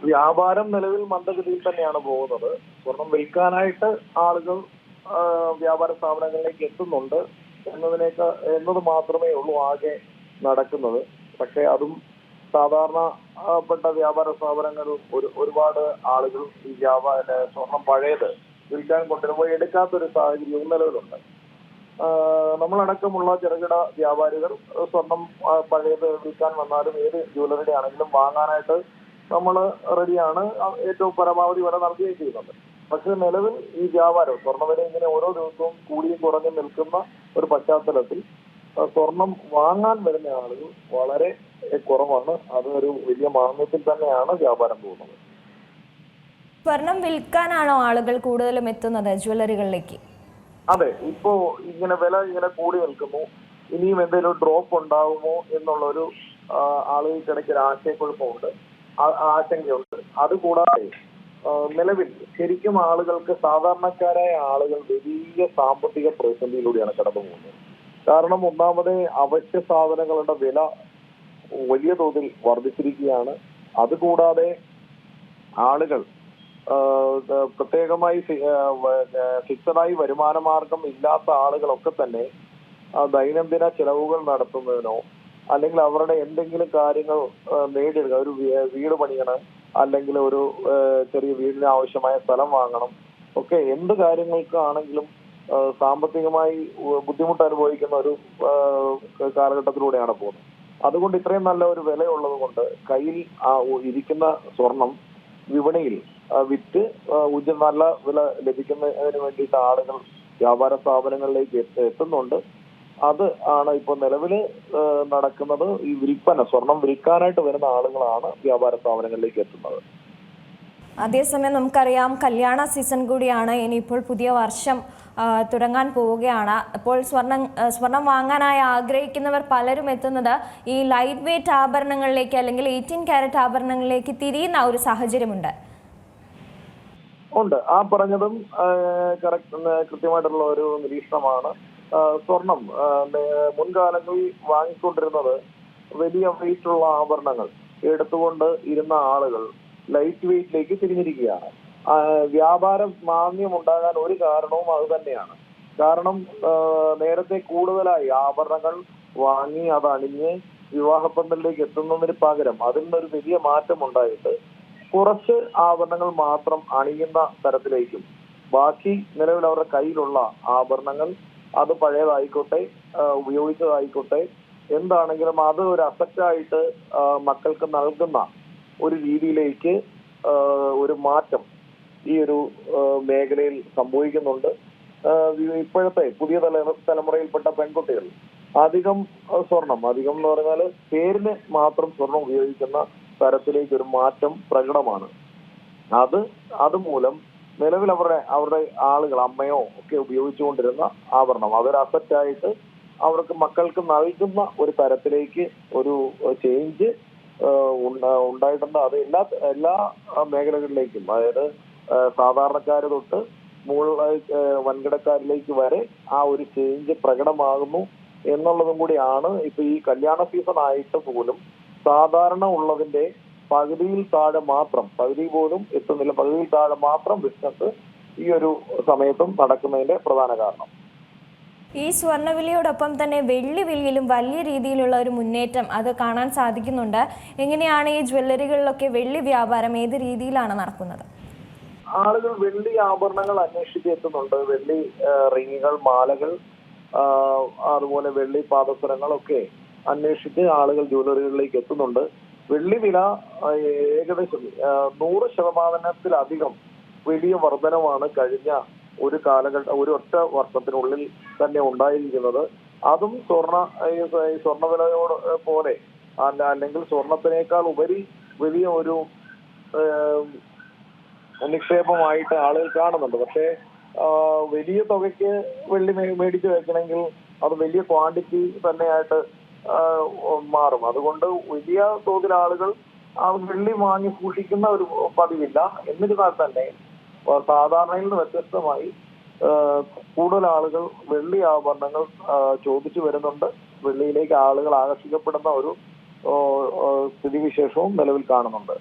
വ്യാപാരം നിലവിൽ മന്ദഗതിയിൽ തന്നെയാണ് പോകുന്നത്. സ്വർണം വിൽക്കാനായിട്ട് ആളുകൾ വ്യാപാര സ്ഥാപനങ്ങളിലേക്ക് എത്തുന്നുണ്ട് എന്നത് മാത്രമേ ഉള്ളൂ ആകെ നടക്കുന്നത്. പക്ഷെ അതും സാധാരണപ്പെട്ട വ്യാപാര സ്ഥാപനങ്ങൾ ഒരുപാട് ആളുകൾ ഈ സ്വർണം പഴയത് വിൽക്കാൻ കൊണ്ടുവരുമ്പോൾ എടുക്കാത്തൊരു സാഹചര്യവും നിലവിലുണ്ട്. നമ്മളടക്കമുള്ള ചെറുകിട വ്യാപാരികൾ സ്വർണം പഴയത് വിൽക്കാൻ വന്നാലും ഏത് ജ്വല്ലറിയുടെ ആണെങ്കിലും വാങ്ങാനായിട്ട് നമ്മൾ റെഡിയാണ്. ഏറ്റവും പരമാവധി വില നൽകുകയും ചെയ്യുന്നുണ്ട്. പക്ഷെ നിലവിൽ ഈ വ്യാപാരം സ്വർണ്ണവില ഇങ്ങനെ ഓരോ ദിവസവും കൂടിയും കുറഞ്ഞും നിൽക്കുന്ന ഒരു പശ്ചാത്തലത്തിൽ സ്വർണം വാങ്ങാൻ വരുന്ന ആളുകൾ വളരെ കുറവാണ്. അതൊരു വലിയ മാന്ദ്യത്തിൽ തന്നെയാണ് വ്യാപാരം പോകുന്നത്. സ്വർണം വിൽക്കാനാണോ ആളുകൾ കൂടുതലും എത്തുന്നത് ജ്വല്ലറികളിലേക്ക്? അതെ, ഇപ്പോ ഇങ്ങനെ വില ഇങ്ങനെ കൂടി നിൽക്കുന്നു, ഇനിയും എന്തെങ്കിലും ഡ്രോപ്പ് ഉണ്ടാകുമോ എന്നുള്ളൊരു ആളുകൾക്കിടയ്ക്ക് ഒരു ആശയക്കുഴപ്പമുണ്ട്, ആശങ്കയുണ്ട്. അതുകൂടാതെ നിലവിൽ ശരിക്കും ആളുകൾക്ക്, സാധാരണക്കാരായ ആളുകൾ വലിയ സാമ്പത്തിക പ്രതിസന്ധിയിലൂടെയാണ് കടന്നു പോകുന്നത്. കാരണം ഒന്നാമത് അവശ്യ സാധനങ്ങളുടെ വില വലിയ തോതിൽ വർദ്ധിച്ചിരിക്കുകയാണ്. അതുകൂടാതെ ആളുകൾ പ്രത്യേകമായി ഫിക്സഡായി വരുമാന മാർഗം ഇല്ലാത്ത ആളുകളൊക്കെ തന്നെ ദൈനംദിന ചെലവുകൾ നടത്തുന്നതിനോ അല്ലെങ്കിൽ അവരുടെ എന്തെങ്കിലും കാര്യങ്ങൾ നേടിയെടുക്കുക, ഒരു വീട് പണിയണം, അല്ലെങ്കിൽ ഒരു ചെറിയ വീടിന് ആവശ്യമായ സ്ഥലം വാങ്ങണം, ഒക്കെ എന്ത് കാര്യങ്ങൾക്കാണെങ്കിലും സാമ്പത്തികമായി ബുദ്ധിമുട്ട് അനുഭവിക്കുന്ന ഒരു കാലഘട്ടത്തിലൂടെയാണ് പോകുന്നത്. അതുകൊണ്ട് ഇത്രയും നല്ല ഒരു വിലയുള്ളത് കൊണ്ട് കയ്യിൽ ഇരിക്കുന്ന സ്വർണം വിപണിയിൽ വിറ്റ് നല്ല വില ലഭിക്കുന്നതിന് വേണ്ടിയിട്ട് ആളുകൾ വ്യാപാര സ്ഥാപനങ്ങളിലേക്ക് എത്തുന്നുണ്ട്. അത് ആണ് ഇപ്പോൾ നിലവില് നടക്കുന്നത്. ഈ സ്വർണം വിൽക്കാനായിട്ട് വരുന്ന ആളുകളാണ് വ്യാപാര സ്ഥാപനങ്ങളിലേക്ക് എത്തുന്നത്. അതേസമയം നമുക്കറിയാം, കല്യാണ സീസൺ കൂടിയാണ്. ഇനിയിപ്പോൾ പുതിയ വർഷം തുടങ്ങാൻ പോവുകയാണ്. അപ്പോൾ സ്വർണം വാങ്ങാനായി ആഗ്രഹിക്കുന്നവർ പലരും എത്തുന്നത് ഈ ലൈറ്റ് വെയ്റ്റ് ആഭരണങ്ങളിലേക്ക് അല്ലെങ്കിൽ 18 കാരറ്റ് ആഭരണങ്ങളിലേക്ക് തിരിയുന്ന ഒരു സാഹചര്യമുണ്ട്. ആ പറഞ്ഞതും കൃത്യമായിട്ടുള്ള ഒരു നിരീക്ഷണമാണ്. സ്വർണം മുൻകാലങ്ങളിൽ വാങ്ങിക്കൊണ്ടിരുന്നത് വലിയ വെയിറ്റുള്ള ആഭരണങ്ങൾ എടുത്തുകൊണ്ട് ഇരുന്ന ആളുകൾ ലൈറ്റ് വെയിറ്റിലേക്ക് തിരിഞ്ഞിരിക്കുകയാണ്. വ്യാപാര മാന്ദ്യം ഉണ്ടാകാൻ ഒരു കാരണവും അത് തന്നെയാണ്. കാരണം നേരത്തെ കൂടുതലായി ആഭരണങ്ങൾ വാങ്ങി അത് അണിഞ്ഞ് വിവാഹപ്പന്തലിലേക്ക് എത്തുന്നതിന് പകരം അതിൽ നിന്നൊരു വലിയ മാറ്റം ഉണ്ടായിട്ട് കുറച്ച് ആഭരണങ്ങൾ മാത്രം അണിയുന്ന തരത്തിലേക്കും ബാക്കി നിലവിൽ അവരുടെ കയ്യിലുള്ള ആഭരണങ്ങൾ അത് പഴയതായിക്കോട്ടെ ഉപയോഗിച്ചതായിക്കോട്ടെ എന്താണെങ്കിലും അത് ഒരു അസറ്റായിട്ട് മക്കൾക്ക് നൽകുന്ന ഒരു രീതിയിലേക്ക് ഒരു മാറ്റം ഈ ഒരു മേഖലയിൽ സംഭവിക്കുന്നുണ്ട്. ഇപ്പോഴത്തെ പുതിയ തലമുറയിൽപ്പെട്ട പെൺകുട്ടികൾ അധികം എന്ന് പറഞ്ഞാൽ പേരിന് മാത്രം സ്വർണം ഉപയോഗിക്കുന്ന തരത്തിലേക്ക് ഒരു മാറ്റം പ്രകടമാണ്. അതുമൂലം നിലവിൽ അവരുടെ ആളുകൾ, അമ്മയോ ഒക്കെ ഉപയോഗിച്ചുകൊണ്ടിരുന്ന ആഭരണം അതൊരു അസറ്റായിട്ട് അവർക്ക് മക്കൾക്ക് നൽകുന്ന ഒരു തരത്തിലേക്ക് ഒരു ചേഞ്ച് ഉണ്ടായിട്ടുണ്ട്. അത് എല്ലാ മേഖലകളിലേക്കും, അതായത് സാധാരണക്കാര് തൊട്ട് വൻകിടക്കാരിലേക്ക് വരെ ആ ഒരു ചേഞ്ച് പ്രകടമാകുന്നു എന്നുള്ളതും കൂടിയാണ്. ഇപ്പൊ ഈ കല്യാണ സീസൺ ആയിട്ട് പോലും സാധാരണ ഉള്ളതിന്റെ പകുതിയിൽ താഴെ മാത്രം, പകുതി പോലും എത്തുന്നില്ല, പകുതിയിൽ താഴെ മാത്രം ബിസിനസ് ഈ ഒരു സമയത്തും നടക്കുന്നതിന്റെ പ്രധാന കാരണം. ഈ സ്വർണ്ണവിലയോടൊപ്പം തന്നെ വെള്ളി വിലയിലും വലിയ രീതിയിലുള്ള ഒരു മുന്നേറ്റം അത് കാണാൻ സാധിക്കുന്നുണ്ട്. എങ്ങനെയാണ് ഈ ജ്വല്ലറികളിലൊക്കെ വെള്ളി വ്യാപാരം ഏത് രീതിയിലാണ് നടക്കുന്നത്? ആളുകൾ വെള്ളി ആഭരണങ്ങൾ അന്വേഷിച്ച് എത്തുന്നുണ്ട്. വെള്ളി റിങ്ങുകൾ, മാലകൾ, അതുപോലെ വെള്ളി പാദസരങ്ങളൊക്കെ അന്വേഷിച്ച് ആളുകൾ ജ്വല്ലറികളിലേക്ക് എത്തുന്നുണ്ട്. വെള്ളി വില ഏകദേശം 100% വലിയ വർധനമാണ് കഴിഞ്ഞ ഒരു ഒറ്റ വർഷത്തിനുള്ളിൽ തന്നെ ഉണ്ടായിരിക്കുന്നത്. അതും സ്വർണ്ണവിലയോട് പോലെ അല്ലെങ്കിൽ സ്വർണത്തിനേക്കാൾ ഉപരി വലിയ ഒരു നിക്ഷേപമായിട്ട് ആളുകൾ കാണുന്നുണ്ട്. പക്ഷേ വലിയ തുകയ്ക്ക് വെള്ളി മേടിച്ച് വെക്കണമെങ്കിൽ അത് വലിയ ക്വാണ്ടിറ്റി തന്നെയായിട്ട് മാറും. അതുകൊണ്ട് വലിയ തോതിൽ ആളുകൾ വെള്ളി വാങ്ങി സൂക്ഷിക്കുന്ന ഒരു പതിവില്ല. എന്നിരുന്നാൽ തന്നെ സാധാരണയിൽ നിന്ന് വ്യത്യസ്തമായി കൂടുതൽ ആളുകൾ വെള്ളി ആഭരണങ്ങൾ ചോദിച്ചു വരുന്നുണ്ട്. വെള്ളിയിലേക്ക് ആളുകൾ ആകർഷിക്കപ്പെടുന്ന ഒരു സ്ഥിതിവിശേഷവും നിലവിൽ കാണുന്നുണ്ട്.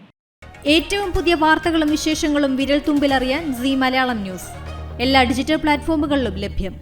ഏറ്റവും പുതിയ വാർത്തകളും വിശേഷങ്ങളും വിരൽ തുമ്പിലറിയാൻ സീ മലയാളം ന്യൂസ് എല്ലാ ഡിജിറ്റൽ പ്ലാറ്റ്ഫോമുകളിലും ലഭ്യം.